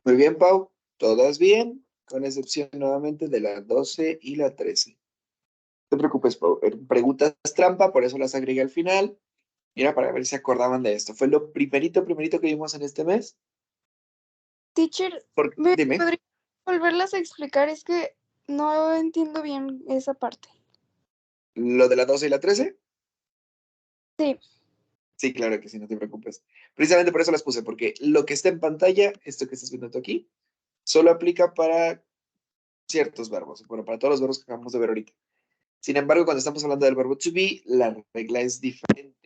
Muy bien, Pau. Todas bien, con excepción nuevamente de la 12 y la 13. No te preocupes, Pau. Preguntas trampa, por eso las agregué al final. Mira, para ver si se acordaban de esto. Fue lo primerito que vimos en este mes. Teacher, ¿me Dime, podría volverlas a explicar? Es que no entiendo bien esa parte. ¿lo de la 12 y la 13? Sí. Sí, claro que sí, no te preocupes. Precisamente por eso las puse, porque lo que está en pantalla, esto que estás viendo tú aquí, solo aplica para ciertos verbos, bueno, para todos los verbos que acabamos de ver ahorita. Sin embargo, cuando estamos hablando del verbo to be, la regla es diferente.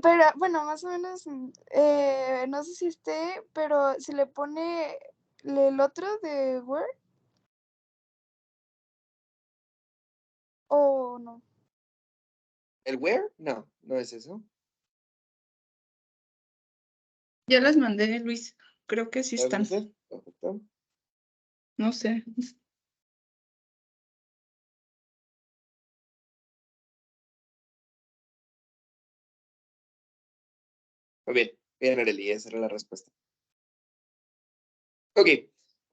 Pero bueno, más o menos, no sé si esté, pero se le pone el otro de Word o no. ¿El where? No, no es eso. Ya las mandé, Luis. Creo que sí ¿Las están. viste? Perfecto. No sé. Muy bien, bien, Arely, esa era la respuesta. Ok,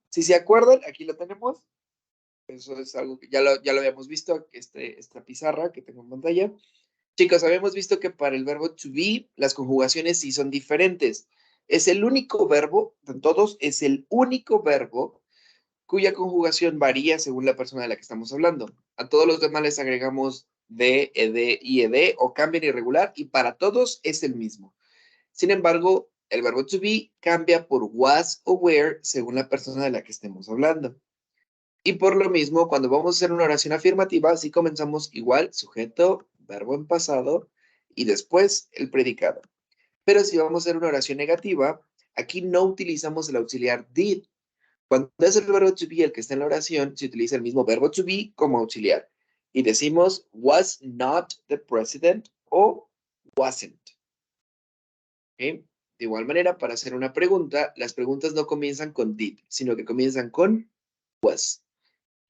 si se acuerdan, aquí lo tenemos. Eso es algo que ya lo habíamos visto, esta pizarra que tengo en pantalla. Chicos, habíamos visto que para el verbo to be, las conjugaciones sí son diferentes. Es el único verbo, de todos, es el único verbo cuya conjugación varía según la persona de la que estamos hablando. A todos los demás les agregamos de, ed, ied o cambian irregular y para todos es el mismo. Sin embargo, el verbo to be cambia por was o were según la persona de la que estemos hablando. Y por lo mismo, cuando vamos a hacer una oración afirmativa, sí comenzamos igual, sujeto, verbo en pasado y después el predicado. Pero si vamos a hacer una oración negativa, aquí no utilizamos el auxiliar did. Cuando es el verbo to be el que está en la oración, se utiliza el mismo verbo to be como auxiliar. Y decimos was not the president o wasn't. ¿Okay? De igual manera, para hacer una pregunta, las preguntas no comienzan con did, sino que comienzan con was.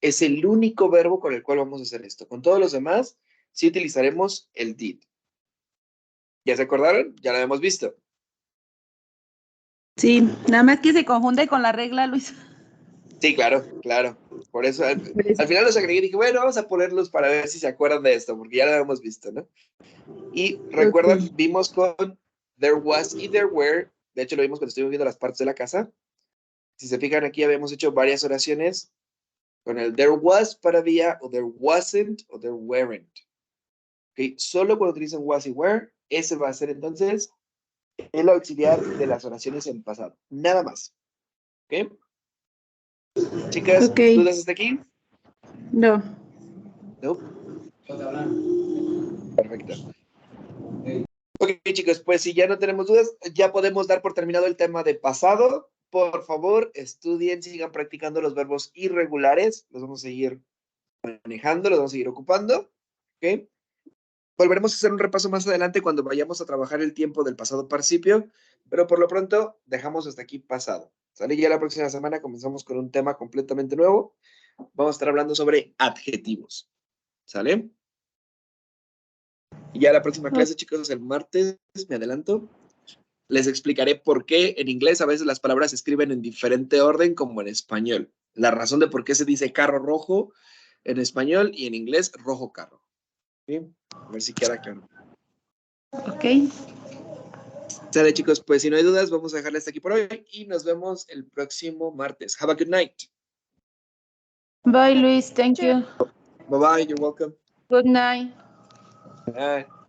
Es el único verbo con el cual vamos a hacer esto. Con todos los demás, sí utilizaremos el did. ¿Ya se acordaron? Ya lo hemos visto. Sí, nada más que se confunde con la regla, Luis. Sí, claro, claro. Por eso al final los agregué y dije, bueno, vamos a ponerlos para ver si se acuerdan de esto, porque ya lo hemos visto, ¿no? Y recuerdan, vimos con there was y there were, de hecho lo vimos cuando estuvimos viendo las partes de la casa. Si se fijan aquí, habíamos hecho varias oraciones con el there was para día, o there wasn't, o there weren't. ¿Okay? Solo cuando utilizan was y were, ese va a ser entonces el auxiliar de las oraciones en pasado. Nada más. ¿Ok? Chicas, Ok. ¿dudas hasta aquí? No. No. Perfecto. Ok, chicos, pues si ya no tenemos dudas, ya podemos dar por terminado el tema de pasado. Por favor, estudien, sigan practicando los verbos irregulares. Los vamos a seguir manejando, los vamos a seguir ocupando. ¿Ok? Volveremos a hacer un repaso más adelante cuando vayamos a trabajar el tiempo del pasado participio, pero por lo pronto dejamos hasta aquí pasado. ¿Sale? Ya la próxima semana comenzamos con un tema completamente nuevo. Vamos a estar hablando sobre adjetivos. ¿Sale? Y ya la próxima clase, chicos, el martes, me adelanto, les explicaré por qué en inglés a veces las palabras se escriben en diferente orden como en español. La razón de por qué se dice carro rojo en español y en inglés rojo carro. ¿Sí? A ver si queda claro. Ok. Sale, chicos, pues si no hay dudas, vamos a dejarle hasta aquí por hoy y nos vemos el próximo martes. Have a good night. Bye, Luis. Thank you. Bye bye, you're welcome. Good night. Bye.